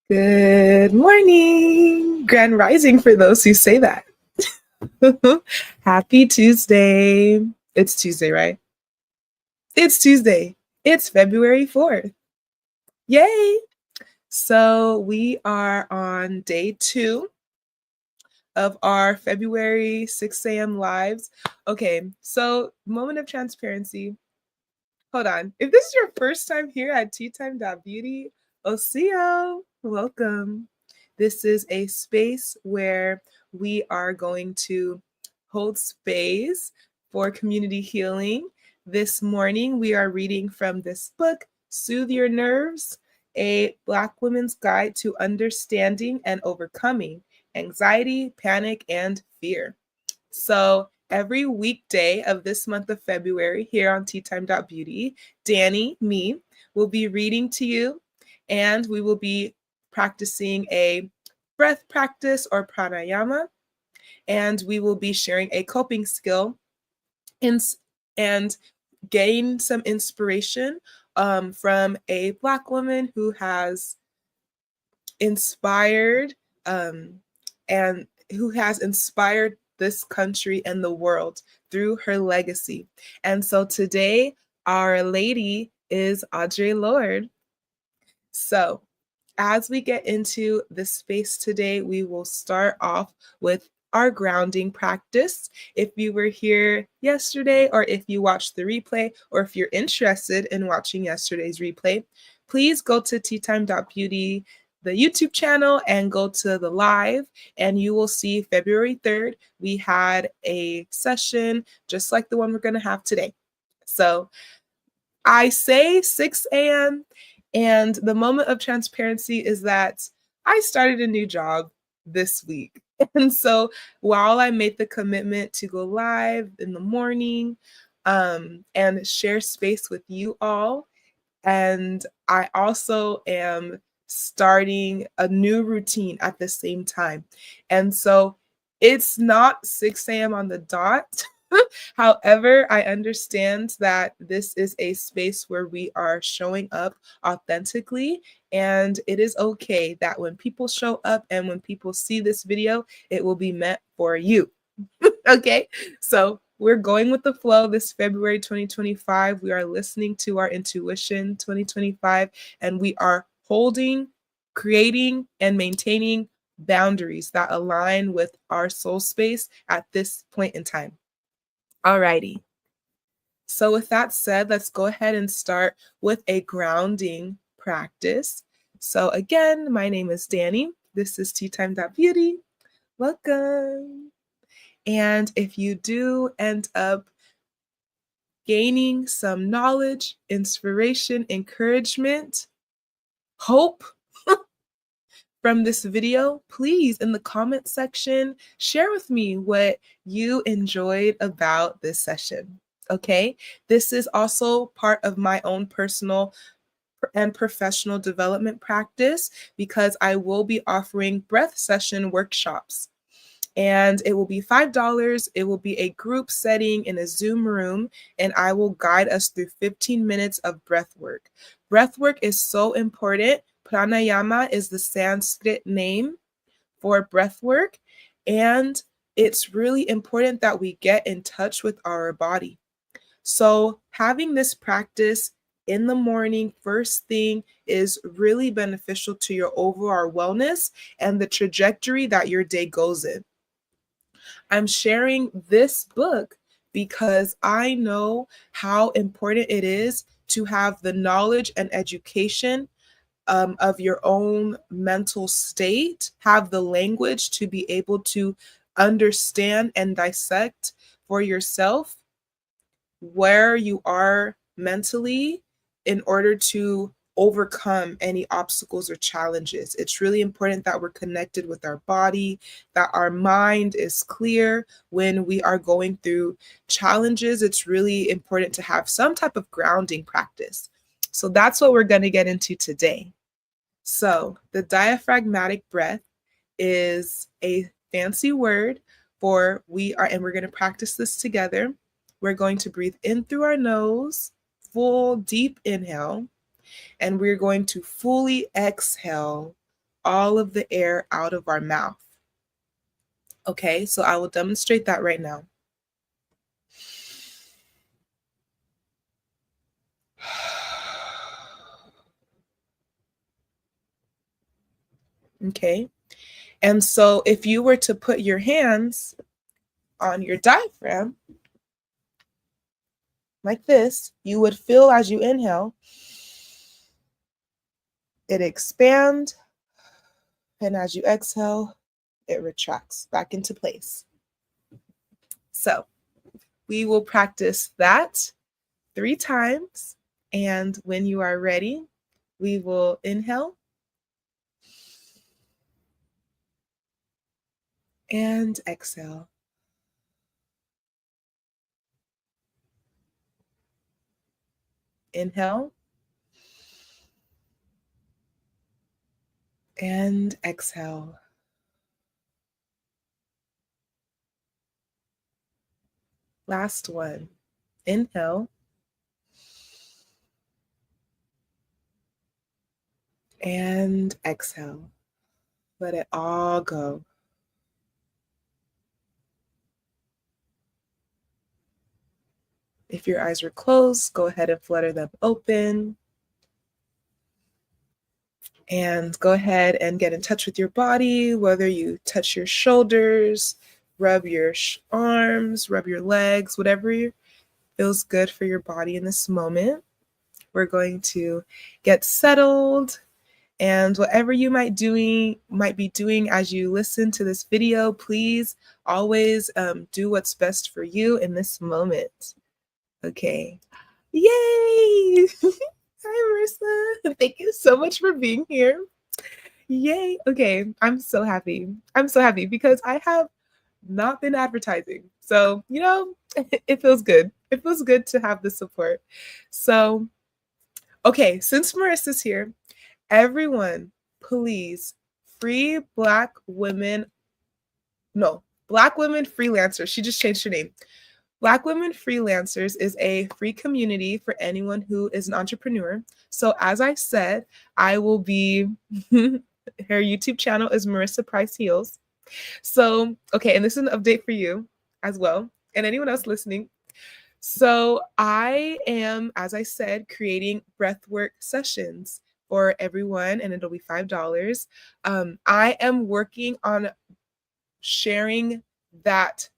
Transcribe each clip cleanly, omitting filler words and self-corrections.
Good morning, Grand Rising for those who say that. Happy Tuesday. It's Tuesday, right? It's Tuesday. It's February 4th. Yay! So we are on day 2 of our February 6 a.m. lives. Okay, so moment of transparency. Hold on. If this is your first time here at Teatime.beauty, Osiyo, welcome. This is a space where we are going to hold space for community healing. This morning, we are reading from this book, Soothe Your Nerves, a Black woman's guide to understanding and overcoming anxiety, panic, and fear. So every weekday of this month of February here on Teatime.beauty, Dani, me, will be reading to you, and we will be practicing a breath practice or pranayama, and we will be sharing a coping skill and gain some inspiration from a Black woman who has inspired um, and who has inspired this country and the world through her legacy. And so today, our lady is Audre Lorde. So, as we get into this space today, we will start off with our grounding practice. If you were here yesterday, or if you watched the replay, or if you're interested in watching yesterday's replay, please go to teatime.beauty, the YouTube channel, and go to the live, and you will see February 3rd, we had a session just like the one we're going to have today. So I say 6 a.m. And the moment of transparency is that I started a new job this week. And so while I made the commitment to go live in the morning and share space with you all, and I also am starting a new routine at the same time. And so it's not 6 a.m. on the dot. However, I understand that this is a space where we are showing up authentically, and it is okay that when people show up and when people see this video, it will be meant for you. Okay, so we're going with the flow this February 2025. We are listening to our intuition 2025, and we are holding, creating, and maintaining boundaries that align with our soul space at this point in time. Alrighty. So with that said, let's go ahead and start with a grounding practice. So again, my name is Dani. This is Teatime.beauty. Welcome. And if you do end up gaining some knowledge, inspiration, encouragement, hope from this video, please in the comment section, share with me what you enjoyed about this session. Okay, this is also part of my own personal and professional development practice because I will be offering breath session workshops. And it will be $5. It will be a group setting in a Zoom room, and I will guide us through 15 minutes of breath work. Breath work is so important. Pranayama is the Sanskrit name for breath work, and it's really important that we get in touch with our body. So having this practice in the morning, first thing, is really beneficial to your overall wellness and the trajectory that your day goes in. I'm sharing this book because I know how important it is to have the knowledge and education of your own mental state, have the language to be able to understand and dissect for yourself where you are mentally in order to overcome any obstacles or challenges. It's really important that we're connected with our body, that our mind is clear when we are going through challenges. It's really important to have some type of grounding practice. So that's what we're going to get into today. So the diaphragmatic breath is a fancy word for we're going to practice this together. We're going to breathe in through our nose, full deep inhale, and we're going to fully exhale all of the air out of our mouth. Okay, so I will demonstrate that right now. Okay, and so if you were to put your hands on your diaphragm like this, you would feel as you inhale, it expand, and as you exhale, it retracts back into place. So we will practice that 3 times, and when you are ready, we will inhale and exhale. Inhale and exhale. Last one. Inhale and exhale. Let it all go. If your eyes were closed, go ahead and flutter them open. And go ahead and get in touch with your body, whether you touch your shoulders, rub your arms, rub your legs, whatever feels good for your body in this moment. We're going to get settled, and whatever you might be doing as you listen to this video, please always do what's best for you in this moment. Okay. Yay! Hi, Marissa. Thank you so much for being here. Yay. Okay. I'm so happy. I'm so happy because I have not been advertising. So, it feels good. It feels good to have the support. So, okay, since Marissa's here, everyone, please, Black Women Freelancers. She just changed her name. Black Women Freelancers is a free community for anyone who is an entrepreneur. So as I said, I will be, her YouTube channel is Marissa Price Heals. So, okay, and this is an update for you as well, and anyone else listening. So I am, as I said, creating breathwork sessions for everyone, and it'll be $5. I am working on sharing that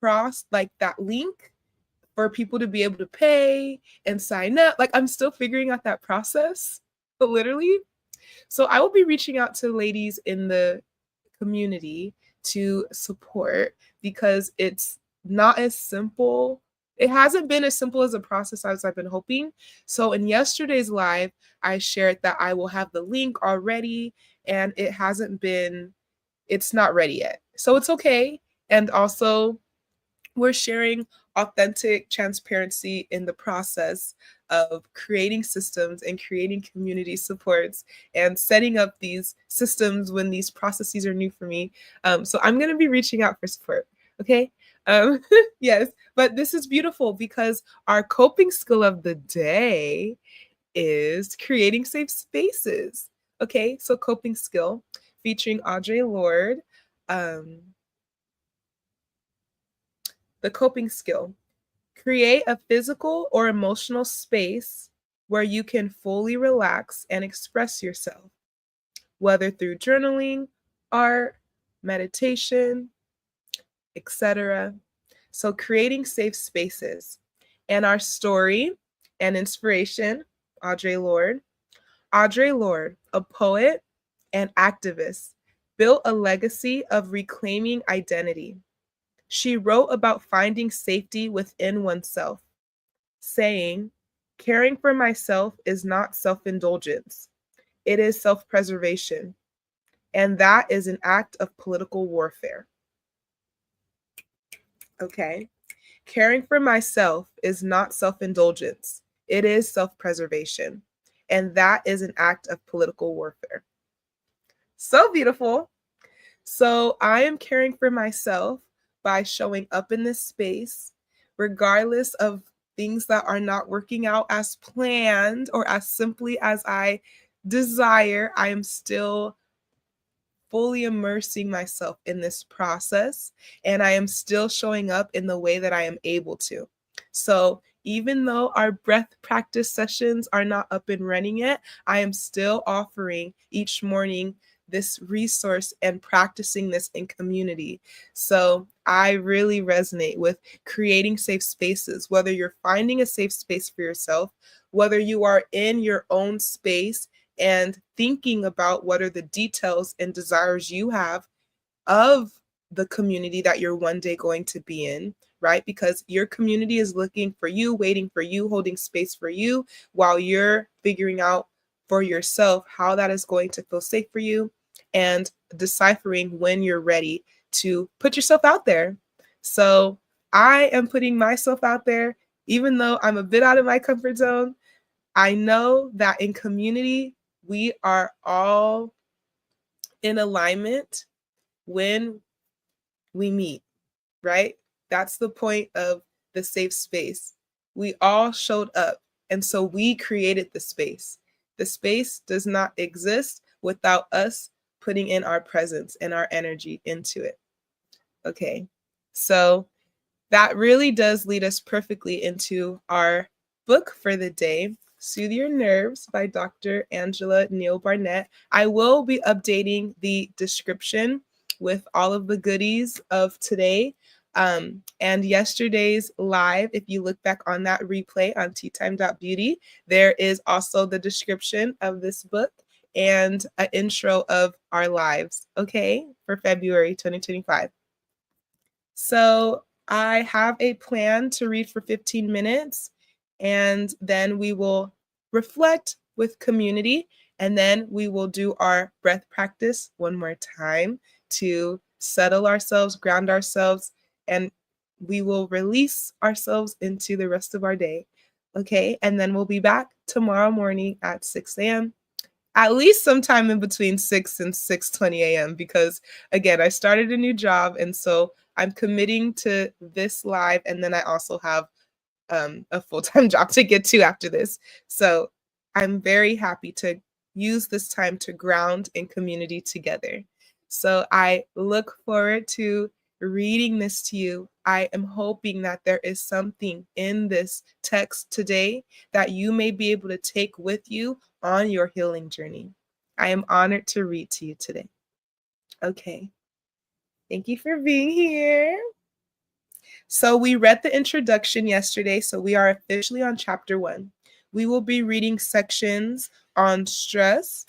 that link for people to be able to pay and sign up. Like, I'm still figuring out that process, but literally. So I will be reaching out to ladies in the community to support, because it's not as simple. It hasn't been as simple as a process as I've been hoping. So in yesterday's live, I shared that I will have the link already, and it's not ready yet. So it's okay. And also, we're sharing authentic transparency in the process of creating systems and creating community supports and setting up these systems when these processes are new for me. So I'm going to be reaching out for support. Okay. Yes, but this is beautiful because our coping skill of the day is creating safe spaces. Okay. So coping skill featuring Audre Lorde. The coping skill: create a physical or emotional space where you can fully relax and express yourself, whether through journaling, art, meditation, etc. So creating safe spaces. And our story and inspiration, Audre Lorde. Audre Lorde, a poet and activist, built a legacy of reclaiming identity. She wrote about finding safety within oneself, saying, "Caring for myself is not self-indulgence. It is self-preservation. And that is an act of political warfare." Okay. Caring for myself is not self-indulgence. It is self-preservation. And that is an act of political warfare. So beautiful. So I am caring for myself by showing up in this space, regardless of things that are not working out as planned or as simply as I desire. I am still fully immersing myself in this process, and I am still showing up in the way that I am able to. So even though our breath practice sessions are not up and running yet, I am still offering each morning this resource and practicing this in community. So I really resonate with creating safe spaces, whether you're finding a safe space for yourself, whether you are in your own space and thinking about what are the details and desires you have of the community that you're one day going to be in, right? Because your community is looking for you, waiting for you, holding space for you while you're figuring out for yourself how that is going to feel safe for you and deciphering when you're ready to put yourself out there. So I am putting myself out there, even though I'm a bit out of my comfort zone. I know that in community, we are all in alignment when we meet, right? That's the point of the safe space. We all showed up, and so we created the space. The space does not exist without us putting in our presence and our energy into it. Okay, so that really does lead us perfectly into our book for the day, Soothe Your Nerves by Dr. Angela Neal-Barnett. I will be updating the description with all of the goodies of today and yesterday's live. If you look back on that replay on Teatime.beauty, there is also the description of this book and an intro of our lives, okay, for February 2025. So I have a plan to read for 15 minutes, and then we will reflect with community, and then we will do our breath practice one more time to settle ourselves, ground ourselves, and we will release ourselves into the rest of our day. Okay, and then we'll be back tomorrow morning at 6 a.m. At least sometime in between 6 and 6:20 a.m. because again, I started a new job, and so I'm committing to this live, and then I also have a full-time job to get to after this. So I'm very happy to use this time to ground in community together. So I look forward to reading this to you. I am hoping that there is something in this text today that you may be able to take with you on your healing journey. I am honored to read to you today. Okay. Thank you for being here. So we read the introduction yesterday, so we are officially on chapter 1. We will be reading sections on stress.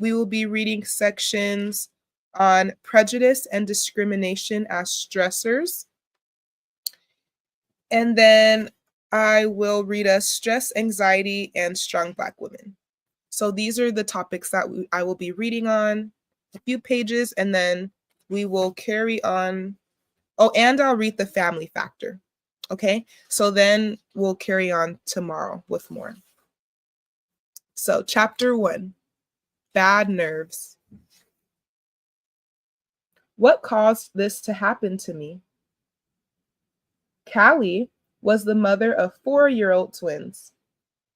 We will be reading sections on prejudice and discrimination as stressors. And then I will read us stress, anxiety, and strong Black women. So these are the topics that I will be reading on, a few pages, and then we will carry on. Oh, and I'll read the family factor. Okay, so then we'll carry on tomorrow with more. So chapter 1, bad nerves. What caused this to happen to me? Callie was the mother of 4-year-old twins,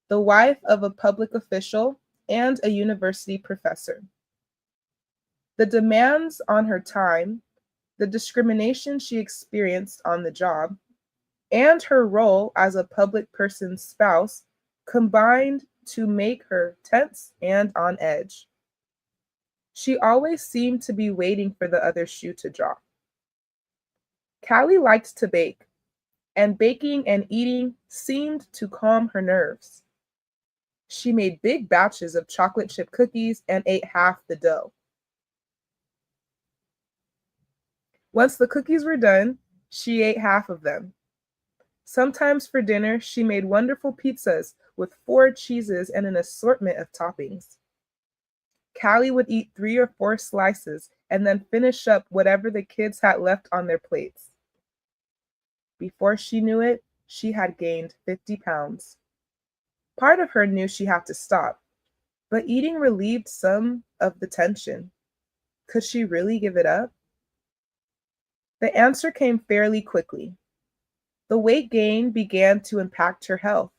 the wife of a public official and a university professor. The demands on her time, the discrimination she experienced on the job, and her role as a public person's spouse combined to make her tense and on edge. She always seemed to be waiting for the other shoe to drop. Callie liked to bake, and baking and eating seemed to calm her nerves. She made big batches of chocolate chip cookies and ate half the dough. Once the cookies were done, she ate half of them. Sometimes for dinner, she made wonderful pizzas with 4 cheeses and an assortment of toppings. Callie would eat 3 or 4 slices and then finish up whatever the kids had left on their plates. Before she knew it, she had gained 50 pounds. Part of her knew she had to stop, but eating relieved some of the tension. Could she really give it up? The answer came fairly quickly. The weight gain began to impact her health.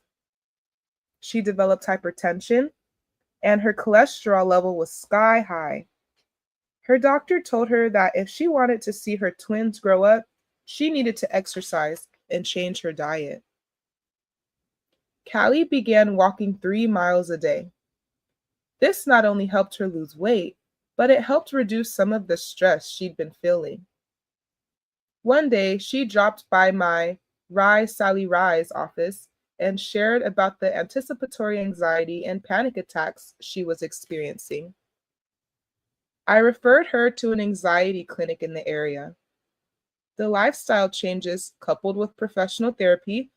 She developed hypertension, and her cholesterol level was sky high. Her doctor told her that if she wanted to see her twins grow up, she needed to exercise and change her diet. Callie began walking 3 miles a day. This not only helped her lose weight, but it helped reduce some of the stress she'd been feeling. One day, she dropped by my Sally Rye's office and shared about the anticipatory anxiety and panic attacks she was experiencing. I referred her to an anxiety clinic in the area. The lifestyle changes, coupled with professional therapy,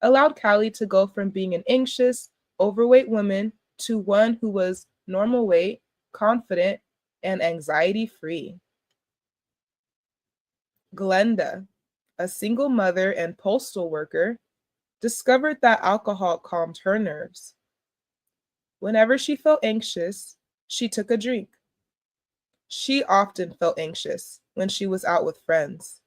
allowed Callie to go from being an anxious, overweight woman to one who was normal weight, confident, and anxiety free. Glenda, a single mother and postal worker, discovered that alcohol calmed her nerves. Whenever she felt anxious, she took a drink. She often felt anxious when she was out with friends.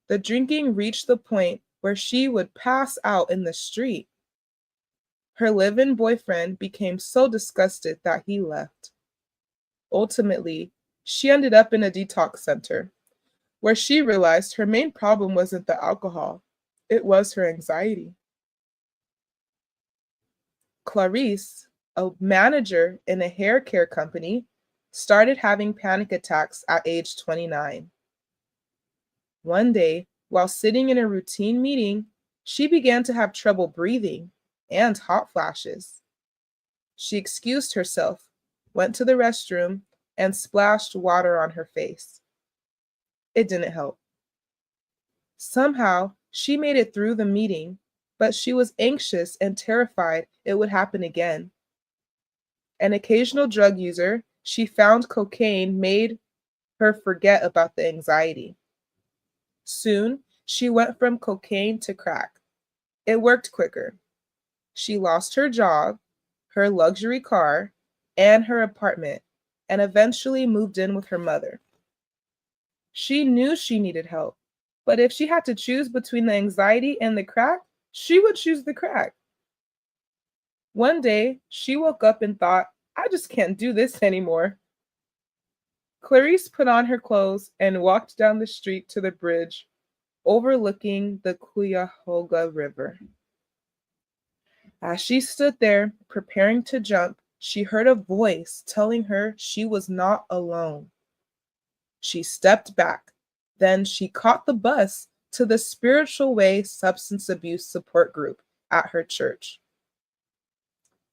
The drinking reached the point where she would pass out in the street. Her live-in boyfriend became so disgusted that he left. Ultimately, she ended up in a detox center, where she realized her main problem wasn't the alcohol, it was her anxiety. Clarice, a manager in a hair care company, started having panic attacks at age 29. One day, while sitting in a routine meeting, she began to have trouble breathing and hot flashes. She excused herself, went to the restroom, and splashed water on her face. It didn't help. Somehow, she made it through the meeting, but she was anxious and terrified it would happen again. An occasional drug user, she found cocaine made her forget about the anxiety. Soon, she went from cocaine to crack. It worked quicker. She lost her job, her luxury car, and her apartment, and eventually moved in with her mother. She knew she needed help, but if she had to choose between the anxiety and the crack, she would choose the crack. One day, she woke up and thought, I just can't do this anymore. Clarice put on her clothes and walked down the street to the bridge overlooking the Cuyahoga River. As she stood there, preparing to jump, she heard a voice telling her she was not alone. She stepped back. Then she caught the bus to the Spiritual Way substance abuse support group at her church.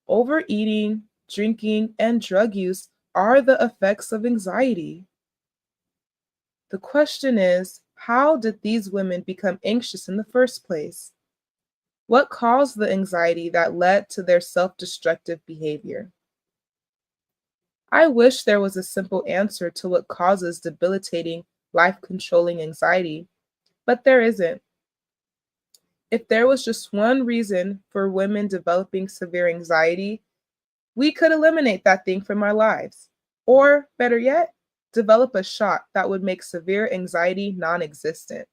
Overeating, drinking, and drug use are the effects of anxiety. The question is, how did these women become anxious in the first place? What caused the anxiety that led to their self-destructive behavior? I wish there was a simple answer to what causes debilitating, life-controlling anxiety, but there isn't. If there was just one reason for women developing severe anxiety, we could eliminate that thing from our lives. Or, better yet, develop a shot that would make severe anxiety non-existent.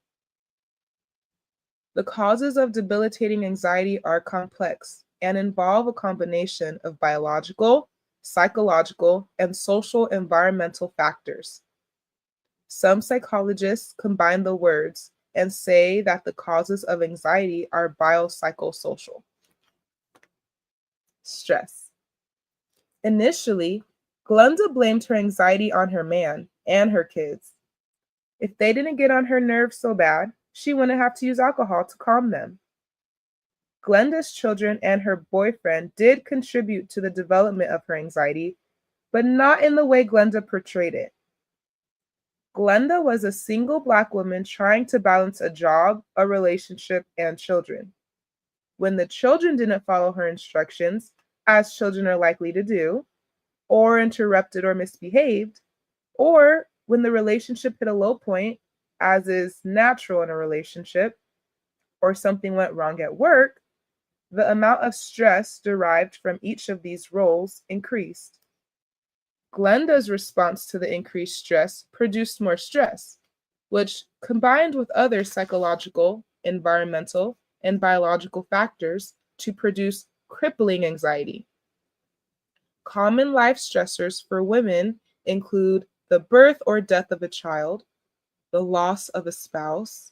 The causes of debilitating anxiety are complex and involve a combination of biological, psychological, and social environmental factors. Some psychologists combine the words and say that the causes of anxiety are biopsychosocial. Stress. Initially, Glenda blamed her anxiety on her man and her kids. If they didn't get on her nerves so bad, she wouldn't have to use alcohol to calm them. Glenda's children and her boyfriend did contribute to the development of her anxiety, but not in the way Glenda portrayed it. Glenda was a single Black woman trying to balance a job, a relationship, and children. When the children didn't follow her instructions, as children are likely to do, or interrupted or misbehaved, or when the relationship hit a low point, as is natural in a relationship, or something went wrong at work, the amount of stress derived from each of these roles increased. Glenda's response to the increased stress produced more stress, which, combined with other psychological, environmental, and biological factors, to produce crippling anxiety. Common life stressors for women include the birth or death of a child, the loss of a spouse,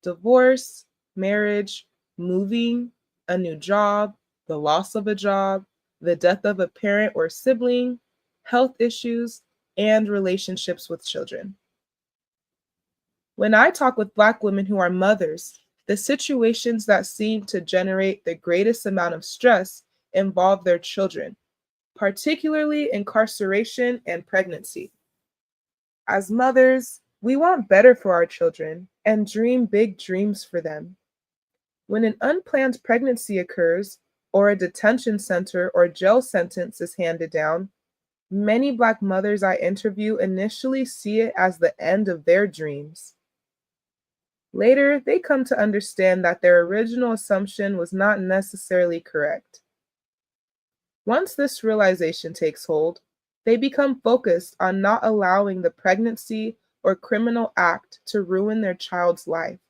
divorce, marriage, moving, a new job, the loss of a job, the death of a parent or sibling, health issues, and relationships with children. When I talk with Black women who are mothers, the situations that seem to generate the greatest amount of stress involve their children, particularly incarceration and pregnancy. As mothers, we want better for our children and dream big dreams for them. When an unplanned pregnancy occurs, or a detention center or jail sentence is handed down, many Black mothers I interview initially see it as the end of their dreams. Later, they come to understand that their original assumption was not necessarily correct. Once this realization takes hold, they become focused on not allowing the pregnancy or criminal act to ruin their child's life.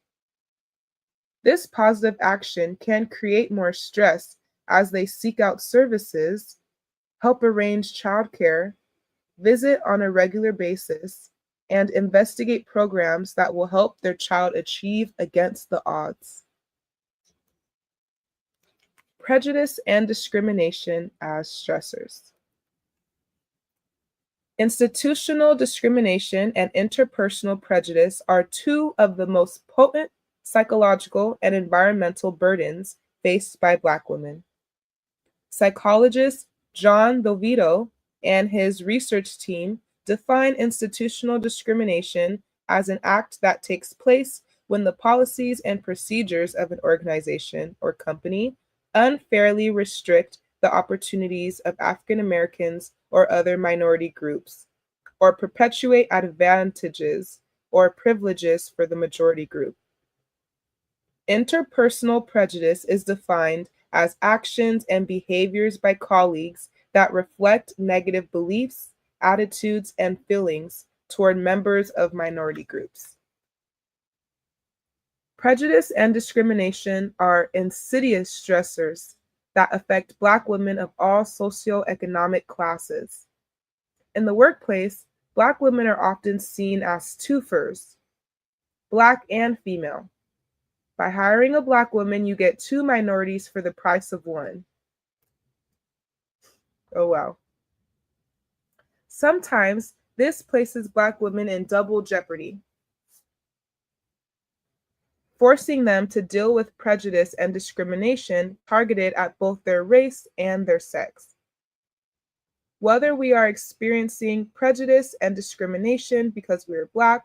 This positive action can create more stress as they seek out services, help arrange childcare, visit on a regular basis, and investigate programs that will help their child achieve against the odds. Prejudice and discrimination as stressors. Institutional discrimination and interpersonal prejudice are two of the most potent psychological and environmental burdens faced by Black women. Psychologist John Dovito and his research team define institutional discrimination as an act that takes place when the policies and procedures of an organization or company unfairly restrict the opportunities of African Americans or other minority groups, or perpetuate advantages or privileges for the majority group. Interpersonal prejudice is defined as actions and behaviors by colleagues that reflect negative beliefs, attitudes, and feelings toward members of minority groups. Prejudice and discrimination are insidious stressors that affect Black women of all socioeconomic classes. In the workplace, Black women are often seen as twofers, Black and female. By hiring a Black woman, you get two minorities for the price of one. Oh wow. Sometimes this places Black women in double jeopardy, forcing them to deal with prejudice and discrimination targeted at both their race and their sex. Whether we are experiencing prejudice and discrimination because we are Black,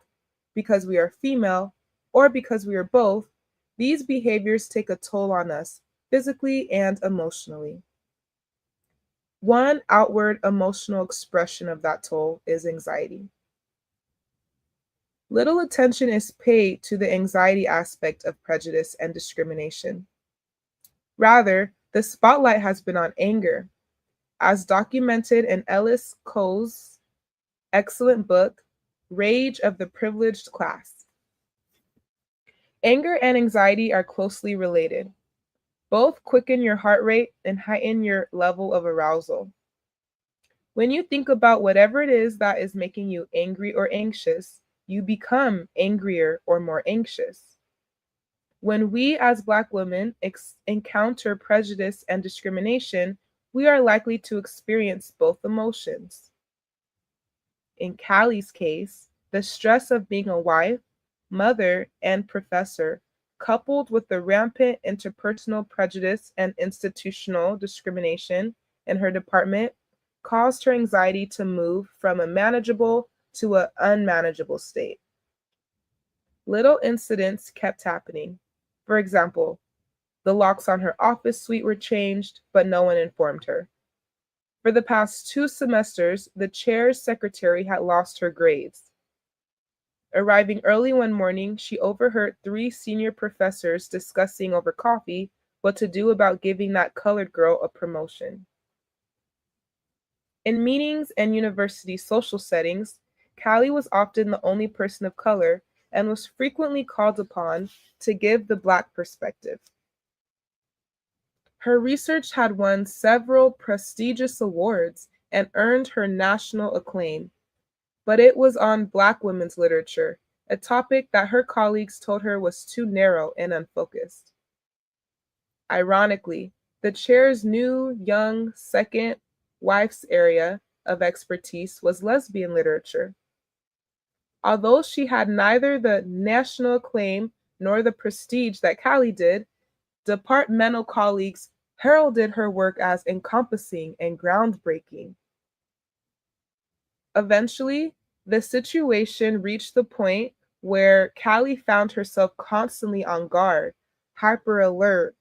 because we are female, or because we are both, these behaviors take a toll on us, physically and emotionally. One outward emotional expression of that toll is anxiety. Little attention is paid to the anxiety aspect of prejudice and discrimination. Rather, the spotlight has been on anger, as documented in Ellis Cole's excellent book, Rage of the Privileged Class. Anger and anxiety are closely related. Both quicken your heart rate and heighten your level of arousal. When you think about whatever it is that is making you angry or anxious, you become angrier or more anxious. When we as Black women encounter prejudice and discrimination, we are likely to experience both emotions. In Callie's case, the stress of being a wife, mother, and professor, coupled with the rampant interpersonal prejudice and institutional discrimination in her department, caused her anxiety to move from a manageable to an unmanageable state. Little incidents kept happening. For example, the locks on her office suite were changed, but no one informed her. For the past 2 semesters, the chair's secretary had lost her grades. Arriving early one morning, she overheard 3 senior professors discussing over coffee what to do about giving that colored girl a promotion. In meetings and university social settings, Callie was often the only person of color and was frequently called upon to give the Black perspective. Her research had won several prestigious awards and earned her national acclaim, but it was on Black women's literature, a topic that her colleagues told her was too narrow and unfocused. Ironically, the chair's new young second wife's area of expertise was lesbian literature. Although she had neither the national acclaim nor the prestige that Callie did, departmental colleagues heralded her work as encompassing and groundbreaking. Eventually, the situation reached the point where Callie found herself constantly on guard, hyper alert,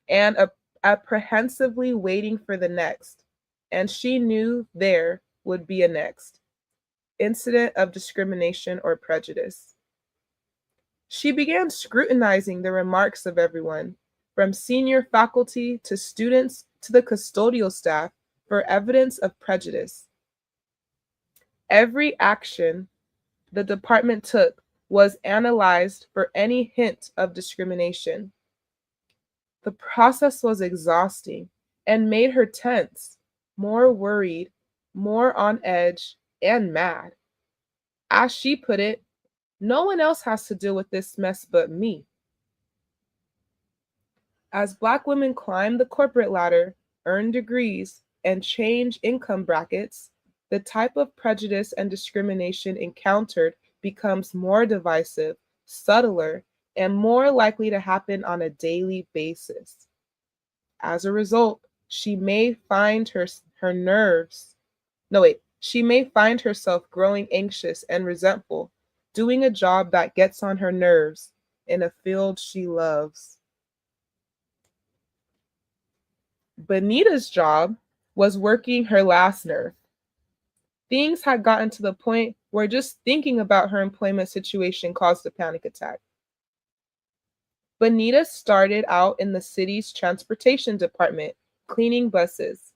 and apprehensively waiting for the next. And she knew there would be a next incident of discrimination or prejudice. She began scrutinizing the remarks of everyone, from senior faculty to students to the custodial staff, for evidence of prejudice. Every action the department took was analyzed for any hint of discrimination. The process was exhausting and made her tense, more worried, more on edge, and mad. As she put it, no one else has to deal with this mess but me. As Black women climb the corporate ladder, earn degrees, and change income brackets, the type of prejudice and discrimination encountered becomes more divisive, subtler, and more likely to happen on a daily basis. As a result, she may find she may find herself growing anxious and resentful, doing a job that gets on her nerves in a field she loves. Benita's job was working her last nerve. Things had gotten to the point where just thinking about her employment situation caused a panic attack. Benita started out in the city's transportation department, cleaning buses.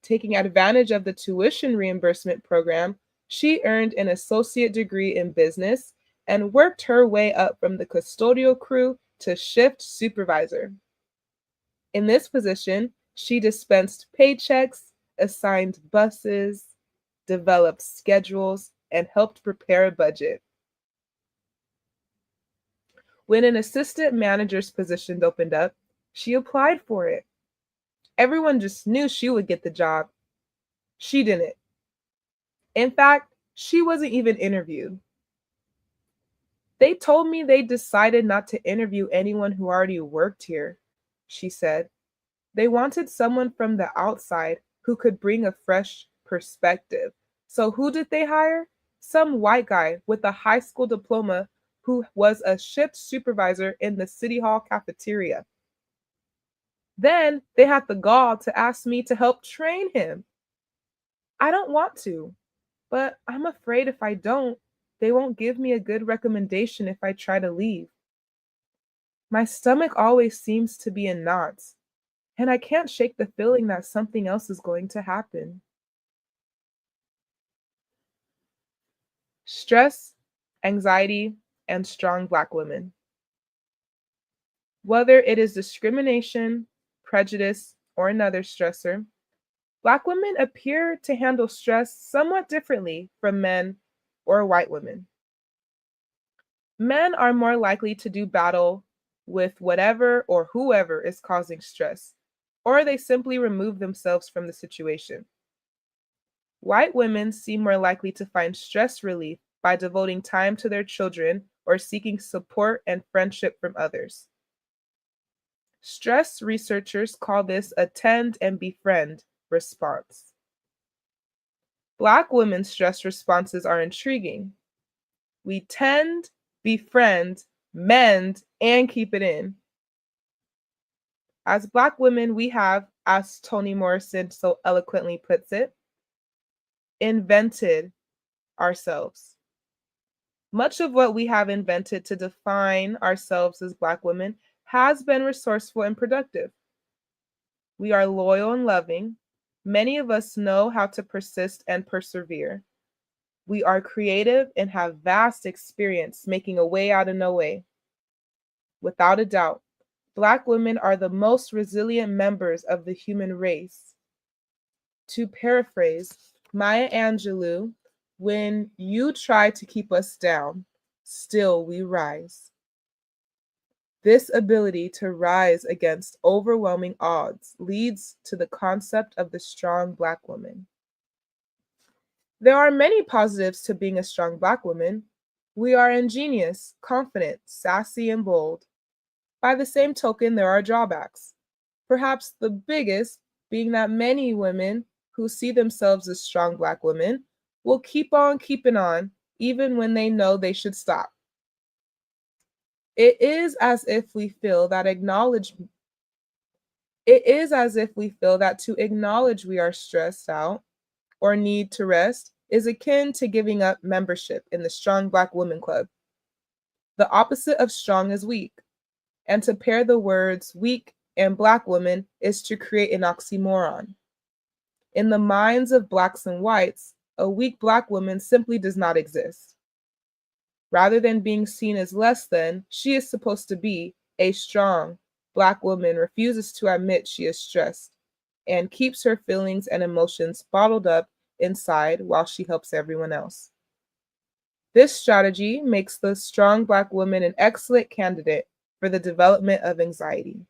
Taking advantage of the tuition reimbursement program, she earned an associate degree in business and worked her way up from the custodial crew to shift supervisor. In this position, she dispensed paychecks, assigned buses, developed schedules, and helped prepare a budget. When an assistant manager's position opened up, she applied for it. Everyone just knew she would get the job. She didn't. In fact, she wasn't even interviewed. They told me they decided not to interview anyone who already worked here, she said. They wanted someone from the outside who could bring a fresh perspective. So who did they hire? Some white guy with a high school diploma who was a shift supervisor in the city hall cafeteria. Then they had the gall to ask me to help train him. I don't want to, but I'm afraid if I don't, they won't give me a good recommendation if I try to leave. My stomach always seems to be in knots, and I can't shake the feeling that something else is going to happen. Stress, anxiety, and strong Black women. Whether it is discrimination, prejudice, or another stressor, Black women appear to handle stress somewhat differently from men or white women. Men are more likely to do battle with whatever or whoever is causing stress, or they simply remove themselves from the situation. White women seem more likely to find stress relief by devoting time to their children or seeking support and friendship from others. Stress researchers call this a tend and befriend response. Black women's stress responses are intriguing. We tend, befriend, mend, and keep it in. As Black women, we have, as Toni Morrison so eloquently puts it, invented ourselves. Much of what we have invented to define ourselves as Black women has been resourceful and productive. We are loyal and loving. Many of us know how to persist and persevere. We are creative and have vast experience making a way out of no way. Without a doubt, Black women are the most resilient members of the human race. To paraphrase Maya Angelou, when you try to keep us down, still we rise. This ability to rise against overwhelming odds leads to the concept of the strong Black woman. There are many positives to being a strong Black woman. We are ingenious, confident, sassy, and bold. By the same token, there are drawbacks. Perhaps the biggest being that many women who see themselves as strong Black women will keep on keeping on even when they know they should stop. It is as if we feel that to acknowledge we are stressed out or need to rest is akin to giving up membership in the Strong Black Woman Club. The opposite of strong is weak, and to pair the words weak and Black woman is to create an oxymoron. In the minds of Blacks and whites, a weak Black woman simply does not exist. Rather than being seen as less than, she is supposed to be a strong Black woman, refuses to admit she is stressed, and keeps her feelings and emotions bottled up inside while she helps everyone else. This strategy makes the strong Black woman an excellent candidate for the development of anxiety.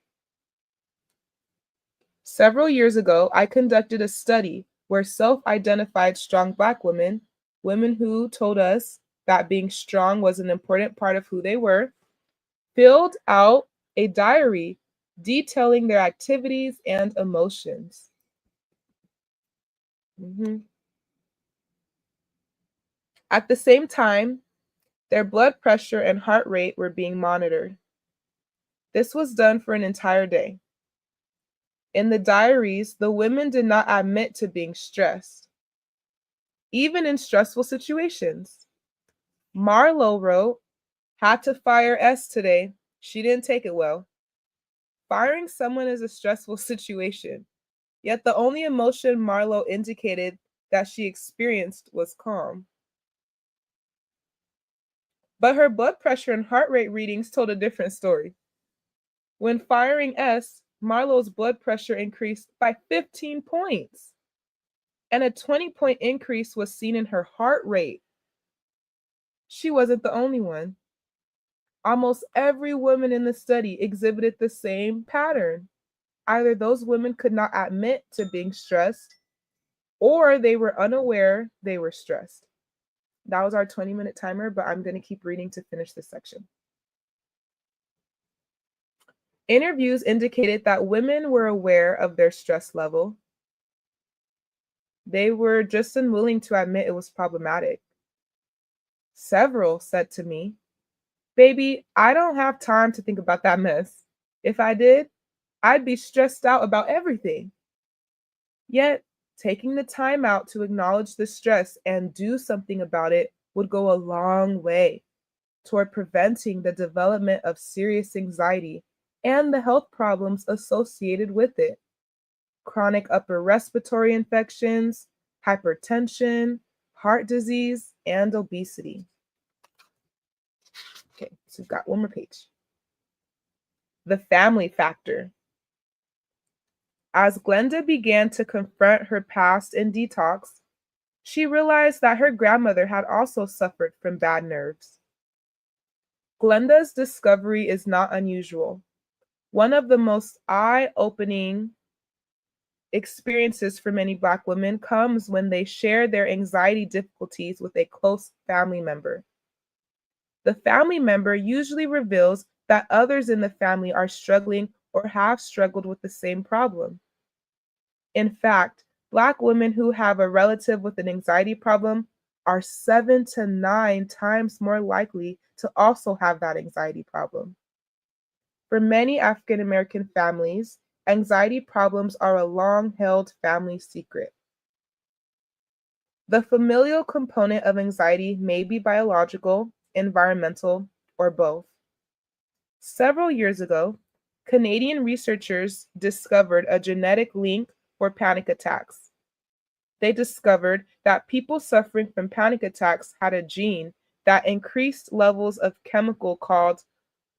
Several years ago, I conducted a study where self-identified strong Black women, women who told us that being strong was an important part of who they were, filled out a diary detailing their activities and emotions. At the same time, their blood pressure and heart rate were being monitored. This was done for an entire day. In the diaries, the women did not admit to being stressed, even in stressful situations. Marlo wrote, "Had to fire S today. She didn't take it well." Firing someone is a stressful situation, yet the only emotion Marlo indicated that she experienced was calm. But her blood pressure and heart rate readings told a different story. When firing S, Marlo's blood pressure increased by 15 points, and a 20-point increase was seen in her heart rate. She wasn't the only one. Almost every woman in the study exhibited the same pattern. Either those women could not admit to being stressed, or they were unaware they were stressed. That was our 20-minute timer, but I'm going to keep reading to finish this section. Interviews indicated that women were aware of their stress level. They were just unwilling to admit it was problematic. Several said to me, "Baby, I don't have time to think about that mess. If I did, I'd be stressed out about everything." Yet, taking the time out to acknowledge the stress and do something about it would go a long way toward preventing the development of serious anxiety and the health problems associated with it. Chronic upper respiratory infections, hypertension, heart disease, and obesity. Okay, so we've got one more page. The family factor. As Glenda began to confront her past in detox, she realized that her grandmother had also suffered from bad nerves. Glenda's discovery is not unusual. One of the most eye-opening experiences for many Black women comes when they share their anxiety difficulties with a close family member. The family member usually reveals that others in the family are struggling or have struggled with the same problem. In fact, Black women who have a relative with an anxiety problem are 7 to 9 times more likely to also have that anxiety problem. For many African American families, anxiety problems are a long-held family secret. The familial component of anxiety may be biological, environmental, or both. Several years ago, Canadian researchers discovered a genetic link for panic attacks. They discovered that people suffering from panic attacks had a gene that increased levels of chemical called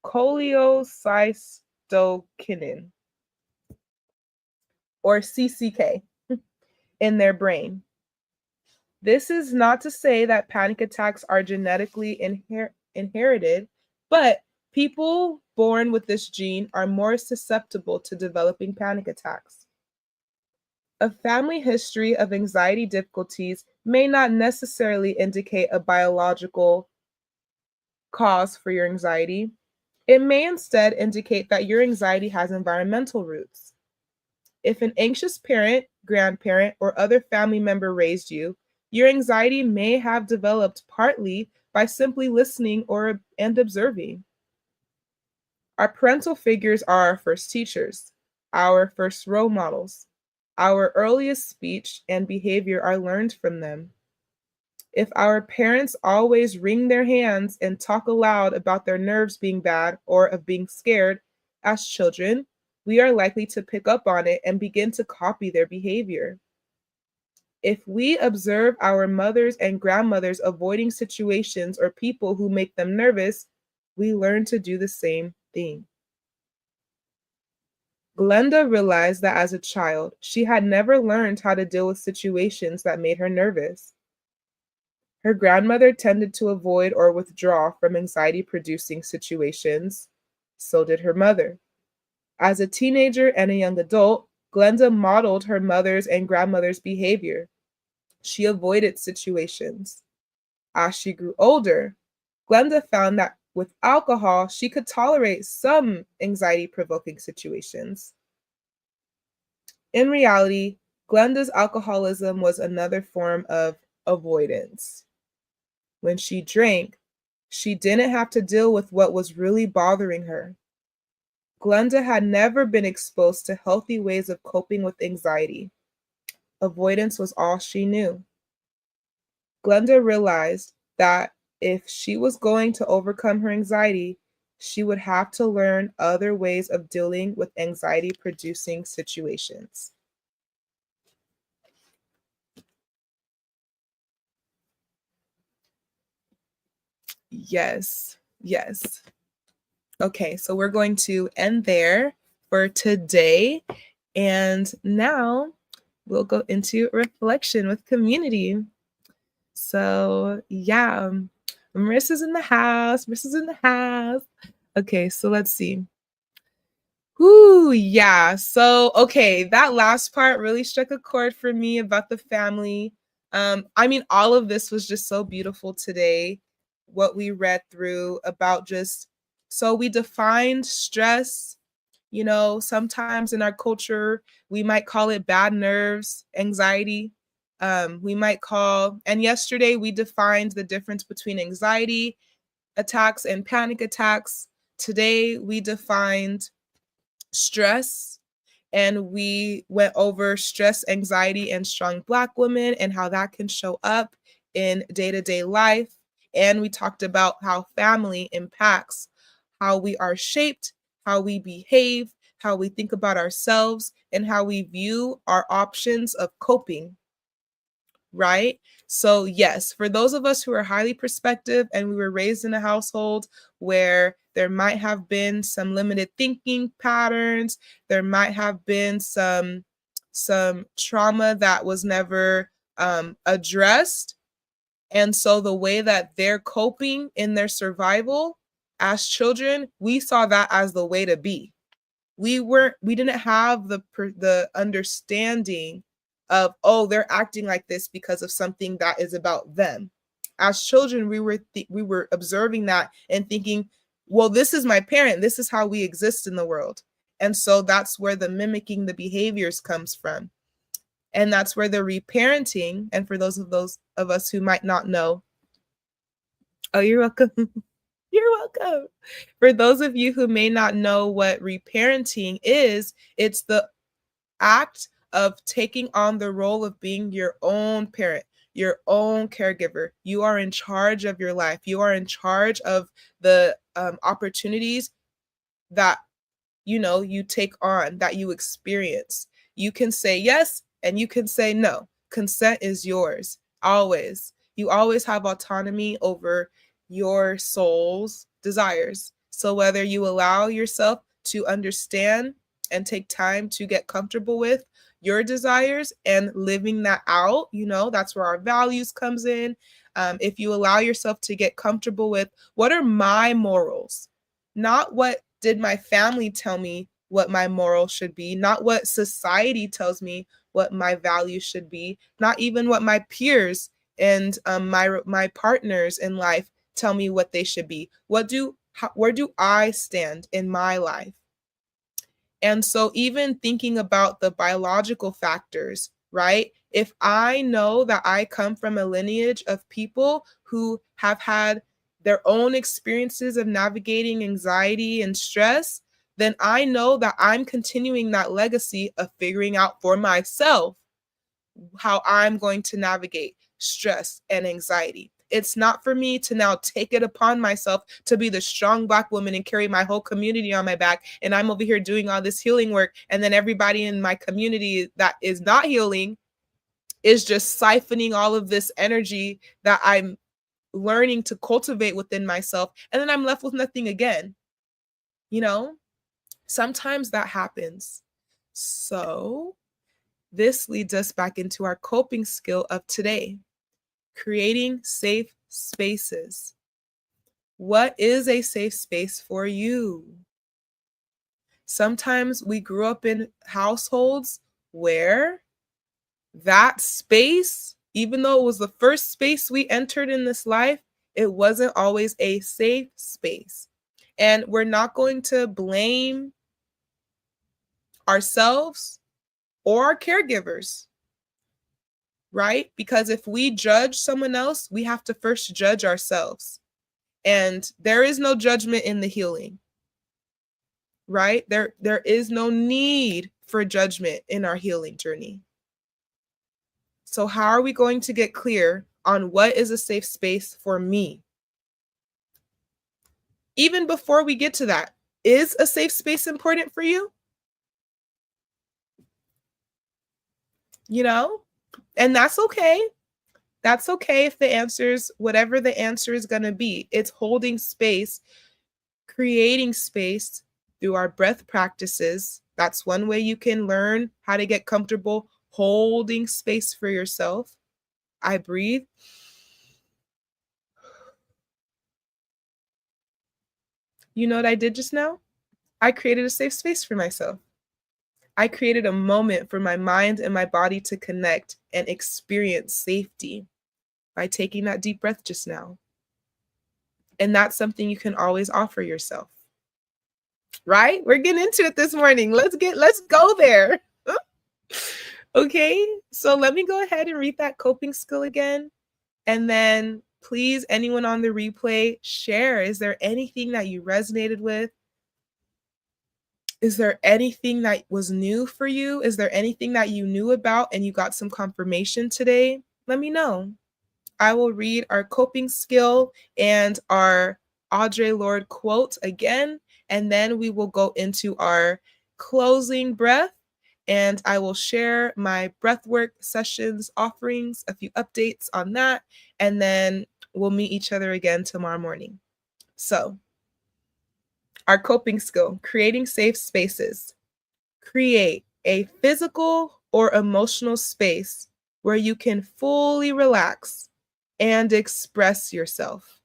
cholecystokinin, or CCK, in their brain. This is not to say that panic attacks are genetically inherited, but people born with this gene are more susceptible to developing panic attacks. A family history of anxiety difficulties may not necessarily indicate a biological cause for your anxiety. It may instead indicate that your anxiety has environmental roots. If an anxious parent, grandparent, or other family member raised you, your anxiety may have developed partly by simply listening and observing. Our parental figures are our first teachers, our first role models. Our earliest speech and behavior are learned from them. If our parents always wring their hands and talk aloud about their nerves being bad or of being scared as children, we are likely to pick up on it and begin to copy their behavior. If we observe our mothers and grandmothers avoiding situations or people who make them nervous, we learn to do the same thing. Glenda realized that as a child, she had never learned how to deal with situations that made her nervous. Her grandmother tended to avoid or withdraw from anxiety-producing situations. So did her mother. As a teenager and a young adult, Glenda modeled her mother's and grandmother's behavior. She avoided situations. As she grew older, Glenda found that with alcohol, she could tolerate some anxiety-provoking situations. In reality, Glenda's alcoholism was another form of avoidance. When she drank, she didn't have to deal with what was really bothering her. Glenda had never been exposed to healthy ways of coping with anxiety. Avoidance was all she knew. Glenda realized that if she was going to overcome her anxiety, she would have to learn other ways of dealing with anxiety-producing situations. Yes, yes. Okay, so we're going to end there for today. And now we'll go into reflection with community. So, yeah, Marissa's in the house. Marissa's in the house. Okay, so let's see. Ooh, yeah. So, okay, that last part really struck a chord for me about the family. I mean, all of this was just so beautiful today. What we read through about just so we defined stress. You know, sometimes in our culture, we might call it bad nerves, anxiety. We might call, and yesterday we defined the difference between anxiety attacks and panic attacks. Today we defined stress, and we went over stress, anxiety, and strong Black women and how that can show up in day-to-day life. And we talked about how family impacts how we are shaped, how we behave, how we think about ourselves, and how we view our options of coping, right? So, yes, for those of us who are highly perspective and we were raised in a household where there might have been some limited thinking patterns, there might have been some trauma that was never addressed. And so the way that they're coping in their survival as children, we saw that as the way to be. We didn't have the understanding of, oh, they're acting like this because of something that is about them. As children, we were observing that and thinking, well, this is my parent, this is how we exist in the world. And so that's where the mimicking the behaviors comes from. And that's where the reparenting, and for those of us who might not know, oh, you're welcome. You're welcome. For those of you who may not know what reparenting is, it's the act of taking on the role of being your own parent, your own caregiver. You are in charge of your life. You are in charge of the opportunities that you take on, that you experience. You can say yes and you can say no. Consent is yours, always. You always have autonomy over your soul's desires. So whether you allow yourself to understand and take time to get comfortable with your desires and living that out. That's where our values comes in. If you allow yourself to get comfortable with, what are my morals? Not what did my family tell me what my morals should be, not what society tells me what my values should be, not even what my peers and my partners in life tell me what they should be. Where do I stand in my life? And so even thinking about the biological factors, right? If I know that I come from a lineage of people who have had their own experiences of navigating anxiety and stress, then I know that I'm continuing that legacy of figuring out for myself how I'm going to navigate stress and anxiety. It's not for me to now take it upon myself to be the strong Black woman and carry my whole community on my back. And I'm over here doing all this healing work. And then everybody in my community that is not healing is just siphoning all of this energy that I'm learning to cultivate within myself. And then I'm left with nothing again. Sometimes that happens. So this leads us back into our coping skill of today, creating safe spaces. What is a safe space for you? Sometimes we grew up in households where that space, even though it was the first space we entered in this life, it wasn't always a safe space. And we're not going to blame ourselves or our caregivers, right? Because if we judge someone else, we have to first judge ourselves. And there is no judgment in the healing, right? There is no need for judgment in our healing journey. So how are we going to get clear on what is a safe space for me? Even before we get to that, is a safe space important for you? And that's okay. That's okay if the answer's whatever the answer is going to be. It's holding space, creating space through our breath practices. That's one way you can learn how to get comfortable holding space for yourself. I breathe. You know what I did just now? I created a safe space for myself. I created a moment for my mind and my body to connect and experience safety by taking that deep breath just now. And that's something you can always offer yourself. Right? We're getting into it this morning. Let's go there. Okay, so let me go ahead and read that coping skill again. And then please, anyone on the replay, share. Is there anything that you resonated with? Is there anything that was new for you? Is there anything that you knew about and you got some confirmation today? Let me know. I will read our coping skill and our Audre Lorde quote again, and then we will go into our closing breath, and I will share my breathwork sessions offerings, a few updates on that, and then we'll meet each other again tomorrow morning. So, our coping skill, creating safe spaces. Create a physical or emotional space where you can fully relax and express yourself,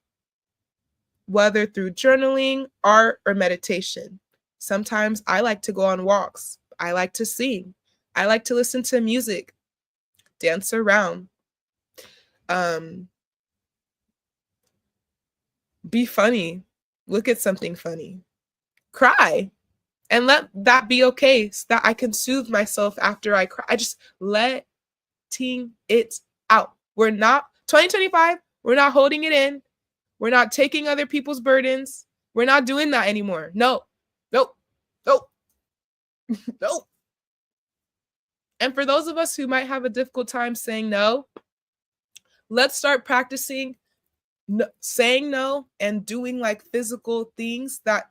whether through journaling, art, or meditation. Sometimes I like to go on walks. I like to sing. I like to listen to music, dance around, be funny, look at something funny, cry, and let that be okay so that I can soothe myself after I cry. I just letting it out. We're not 2025. We're not holding it in. We're not taking other people's burdens. We're not doing that anymore. No. And for those of us who might have a difficult time saying no, let's start practicing saying no and doing like physical things that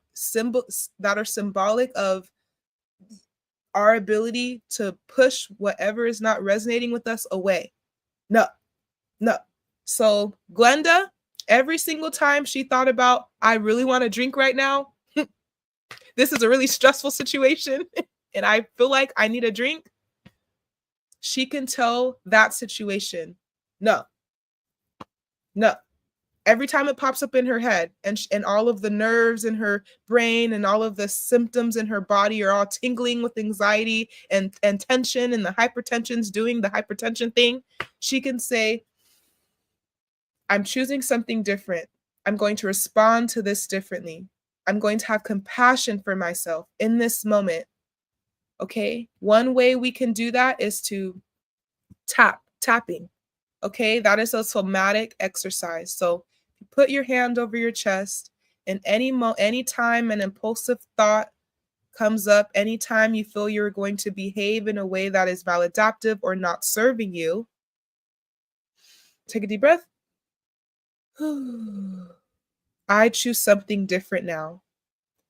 are symbolic of our ability to push whatever is not resonating with us away. No. So Glenda, every single time she thought about, I really want to drink right now, this is a really stressful situation, and I feel like I need a drink, she can tell that situation, no, no. Every time it pops up in her head, and all of the nerves in her brain and all of the symptoms in her body are all tingling with anxiety and tension, and the hypertension's doing the hypertension thing, she can say, I'm choosing something different. I'm going to respond to this differently. I'm going to have compassion for myself in this moment. Okay? One way we can do that is to tapping. Okay? That is a somatic exercise. So put your hand over your chest, and anytime an impulsive thought comes up, anytime you feel you're going to behave in a way that is maladaptive or not serving you, take a deep breath. I choose something different now.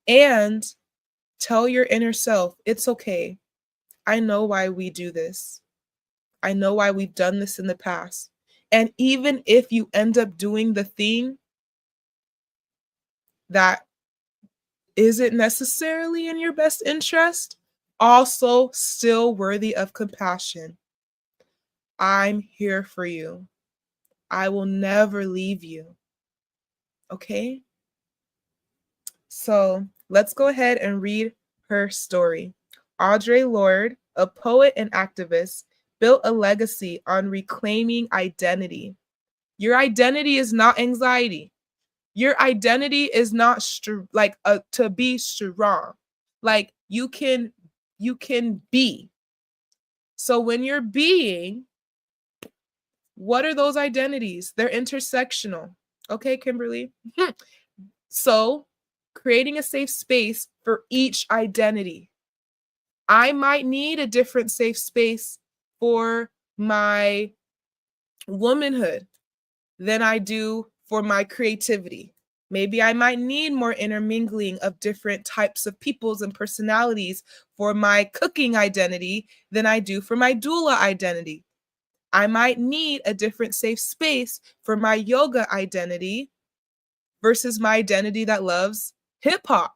And tell your inner self, it's okay. I know why we do this. I know why we've done this in the past. And even if you end up doing the thing that isn't necessarily in your best interest, also still worthy of compassion. I'm here for you. I will never leave you. Okay? So let's go ahead and read her story. Audre Lorde, a poet and activist, built a legacy on reclaiming identity. Your identity is not anxiety. Your identity is not to be strong. Like you can be. So when you're being, what are those identities? They're intersectional. Okay, Kimberly? So creating a safe space for each identity. I might need a different safe space for my womanhood than I do for my creativity. Maybe I might need more intermingling of different types of peoples and personalities for my cooking identity than I do for my doula identity. I might need a different safe space for my yoga identity versus my identity that loves hip hop.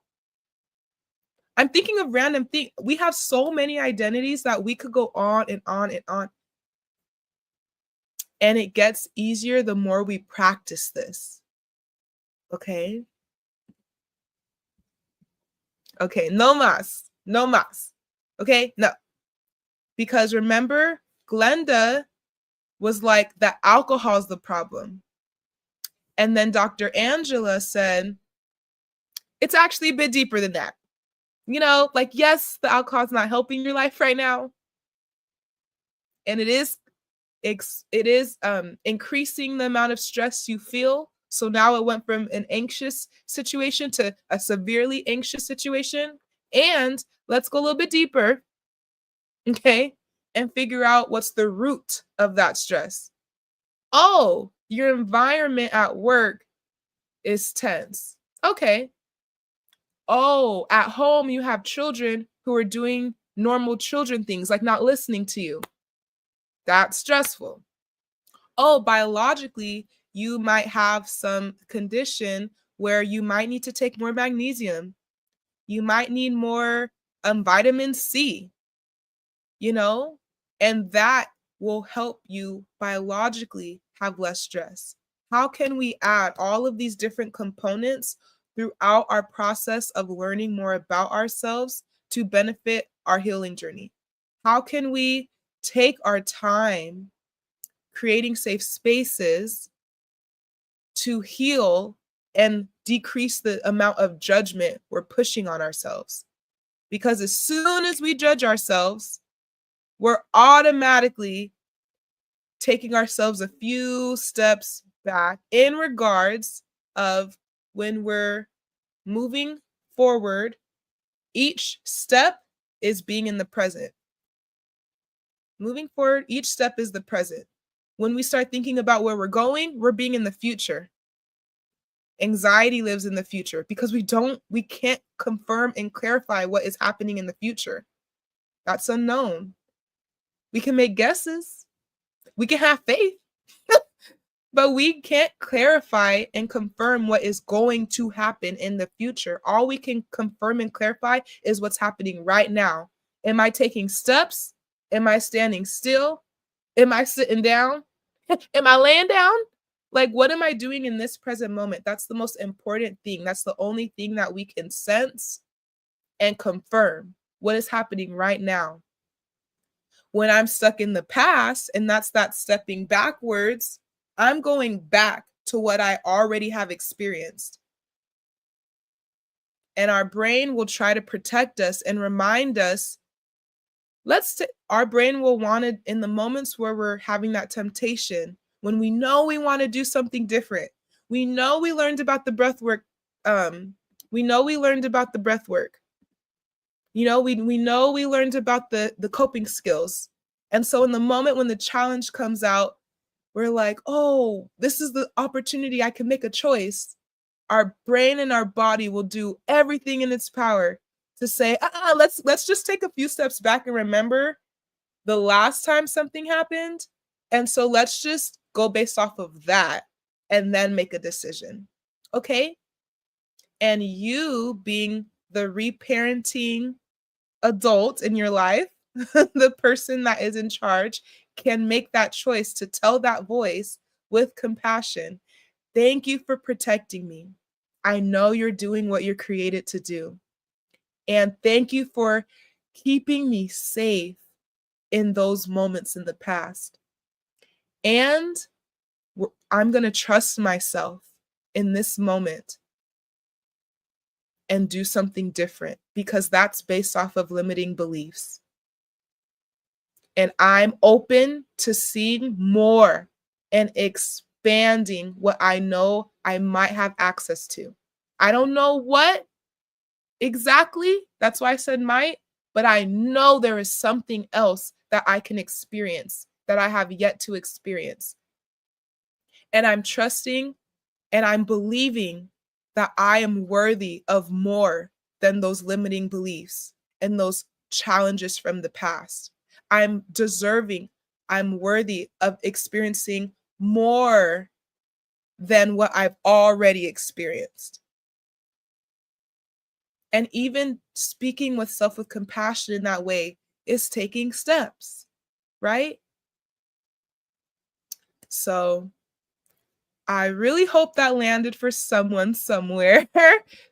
I'm thinking of random things. We have so many identities that we could go on and on and on. And it gets easier the more we practice this. Okay? Okay, no más. No más. Okay? No. Because remember, Glenda was like, that alcohol's the problem. And then Dr. Angela said, it's actually a bit deeper than that. You know, like, yes, the alcohol's not helping your life right now. And it is increasing the amount of stress you feel. So now it went from an anxious situation to a severely anxious situation. And let's go a little bit deeper, okay, and figure out what's the root of that stress. Oh, your environment at work is tense. Okay. Oh, at home you have children who are doing normal children things, like not listening to you. That's stressful. Oh, biologically, you might have some condition where you might need to take more magnesium. You might need more vitamin C, you know, and that will help you biologically have less stress. How can we add all of these different components throughout our process of learning more about ourselves to benefit our healing journey? How can we take our time creating safe spaces to heal and decrease the amount of judgment we're pushing on ourselves? Because as soon as we judge ourselves, we're automatically taking ourselves a few steps back in regards of when we're moving forward. Each step is being in the present. Moving forward, each step is the present. When we start thinking about where we're going, we're being in the future. Anxiety lives in the future because we can't confirm and clarify what is happening in the future. That's unknown. We can make guesses. We can have faith, but we can't clarify and confirm what is going to happen in the future. All we can confirm and clarify is what's happening right now. Am I taking steps Am I standing still? Am I sitting down? Am I laying down? Like, what am I doing in this present moment? That's the most important thing. That's the only thing that we can sense and confirm what is happening right now. When I'm stuck in the past, and that's that stepping backwards, I'm going back to what I already have experienced. And our brain will try to protect us and remind us. Our brain will want to, in the moments where we're having that temptation, when we know we want to do something different, we know we learned about the breath work. We know we learned about the breath work. We know we learned about the coping skills. And so in the moment when the challenge comes out, we're like, oh, this is the opportunity. I can make a choice. Our brain and our body will do everything in its power to say, let's just take a few steps back and remember the last time something happened. And so let's just go based off of that and then make a decision. Okay? And you being the reparenting adult in your life, the person that is in charge, can make that choice to tell that voice with compassion, thank you for protecting me. I know you're doing what you're created to do. And thank you for keeping me safe in those moments in the past. And I'm going to trust myself in this moment and do something different, because that's based off of limiting beliefs. And I'm open to seeing more and expanding what I know I might have access to. I don't know what exactly, that's why I said might, but I know there is something else that I can experience that I have yet to experience. And I'm trusting and I'm believing that I am worthy of more than those limiting beliefs and those challenges from the past. I'm deserving, I'm worthy of experiencing more than what I've already experienced. And even speaking with self with compassion in that way is taking steps, right? So I really hope that landed for someone somewhere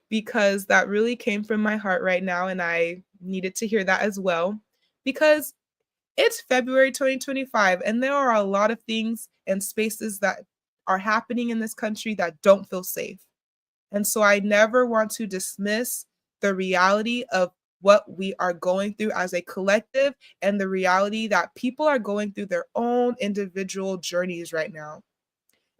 because that really came from my heart right now. And I needed to hear that as well, because it's February 2025 and there are a lot of things and spaces that are happening in this country that don't feel safe. And so I never want to dismiss the reality of what we are going through as a collective and the reality that people are going through their own individual journeys right now.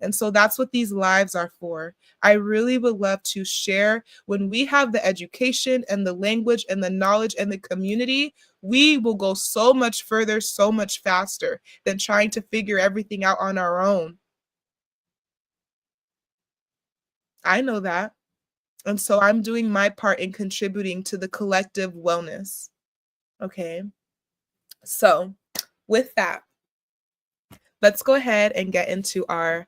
And so that's what these lives are for. I really would love to share. When we have the education and the language and the knowledge and the community, we will go so much further, so much faster than trying to figure everything out on our own. I know that. And so I'm doing my part in contributing to the collective wellness. Okay. So with that, let's go ahead and get into our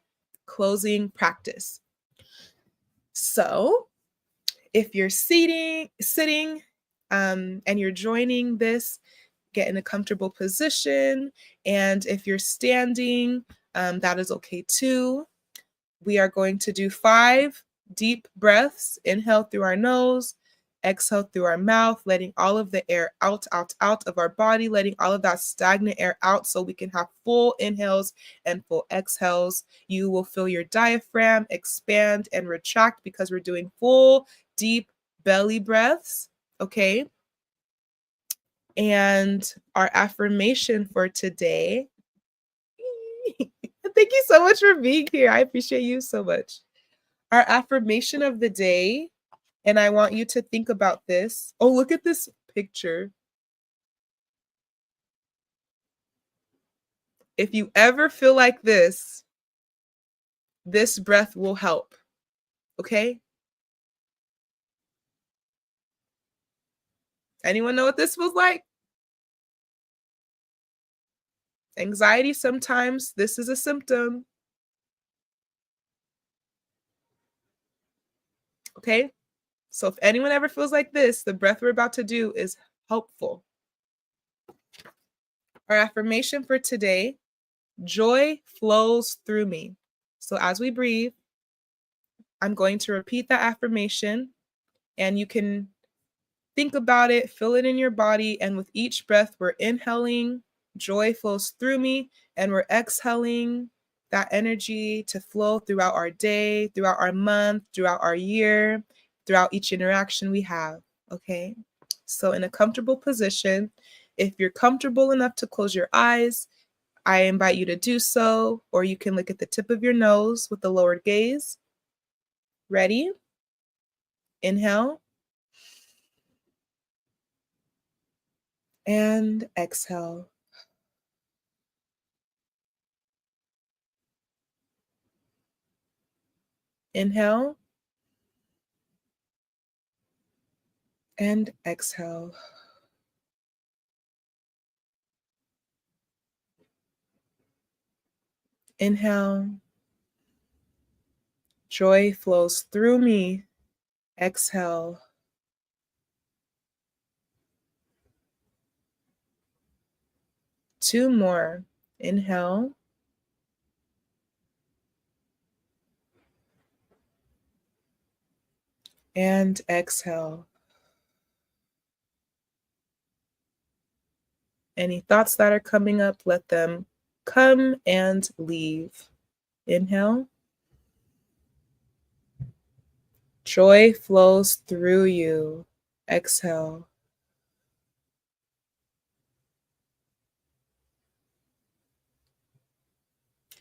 closing practice. So if you're sitting, and you're joining this, get in a comfortable position. And if you're standing, that is okay too. We are going to do 5 deep breaths. Inhale through our nose, exhale through our mouth, letting all of the air out of our body, letting all of that stagnant air out so we can have full inhales and full exhales. You will feel your diaphragm expand and retract because we're doing full, deep belly breaths. Okay. And our affirmation for today. Thank you so much for being here. I appreciate you so much. Our affirmation of the day, and I want you to think about this. Oh, look at this picture. If you ever feel like this breath will help. Okay? Anyone know what this feels like? Anxiety, sometimes this is a symptom. Okay? So if anyone ever feels like this, the breath we're about to do is helpful. Our affirmation for today: joy flows through me. So as we breathe, I'm going to repeat that affirmation, and you can think about it, feel it in your body, and with each breath, we're inhaling, joy flows through me, and we're exhaling that energy to flow throughout our day, throughout our month, throughout our year, throughout each interaction we have, okay? So in a comfortable position, if you're comfortable enough to close your eyes, I invite you to do so, or you can look at the tip of your nose with the lowered gaze. Ready? Inhale and exhale. Inhale and exhale. Inhale. Joy flows through me. Exhale. Two more. Inhale. And exhale. Any thoughts that are coming up, let them come and leave. Inhale. Joy flows through you. Exhale.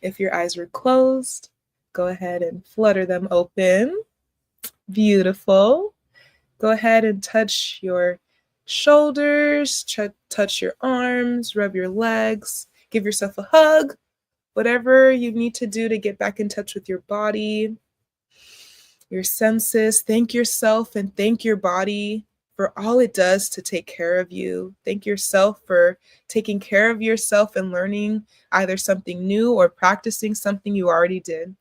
If your eyes were closed, go ahead and flutter them open. Beautiful. Go ahead and touch your shoulders, touch your arms, rub your legs, give yourself a hug, whatever you need to do to get back in touch with your body, your senses. Thank yourself and thank your body for all it does to take care of you. Thank yourself for taking care of yourself and learning either something new or practicing something you already did.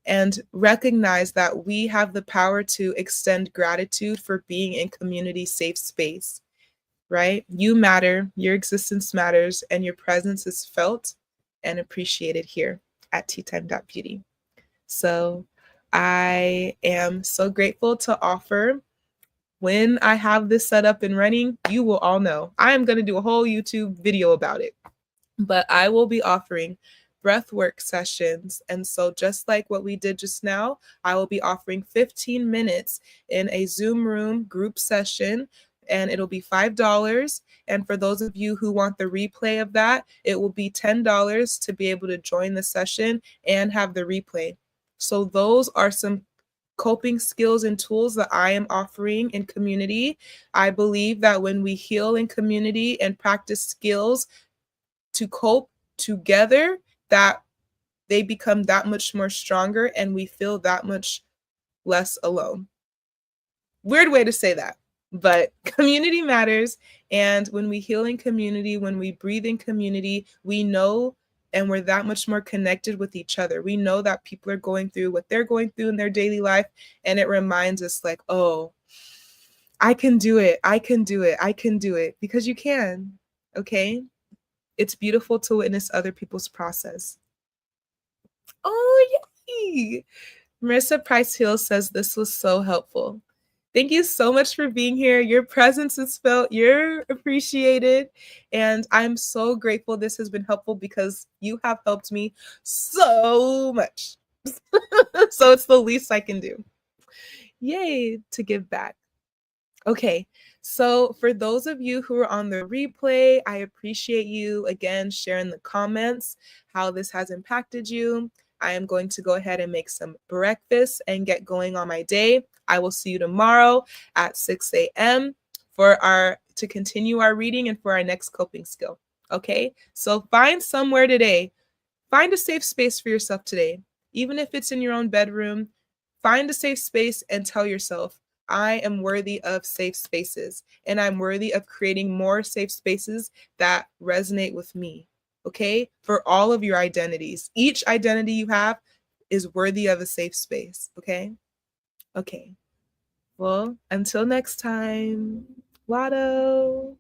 And recognize that we have the power to extend gratitude for being in community safe space, right? You matter, your existence matters, and your presence is felt and appreciated here at Teatime.beauty. So I am so grateful to offer. When I have this set up and running, you will all know. I am going to do a whole YouTube video about it. But I will be offering breathwork sessions. And so just like what we did just now, I will be offering 15 minutes in a Zoom room group session, and it'll be $5. And for those of you who want the replay of that, it will be $10 to be able to join the session and have the replay. So those are some coping skills and tools that I am offering in community. I believe that when we heal in community and practice skills to cope together, that they become that much more stronger and we feel that much less alone. Weird way to say that, but community matters. And when we heal in community, when we breathe in community, we know and we're that much more connected with each other. We know that people are going through what they're going through in their daily life. And it reminds us like, oh, I can do it. I can do it. I can do it, because you can. Okay. It's beautiful to witness other people's process. Oh, yay! Marissa Price Hill says this was so helpful. Thank you so much for being here. Your presence is felt, you're appreciated, and I'm so grateful this has been helpful because you have helped me so much. So it's the least I can do. Yay, to give back. Okay, so for those of you who are on the replay, I appreciate you again sharing the comments, how this has impacted you. I am going to go ahead and make some breakfast and get going on my day. I will see you tomorrow at 6 a.m. to continue our reading and for our next coping skill. Okay, so find somewhere today. Find a safe space for yourself today, even if it's in your own bedroom. Find a safe space and tell yourself, I am worthy of safe spaces, and I'm worthy of creating more safe spaces that resonate with me. Okay? For all of your identities, each identity you have is worthy of a safe space. Okay? Okay. Well, until next time, Wado.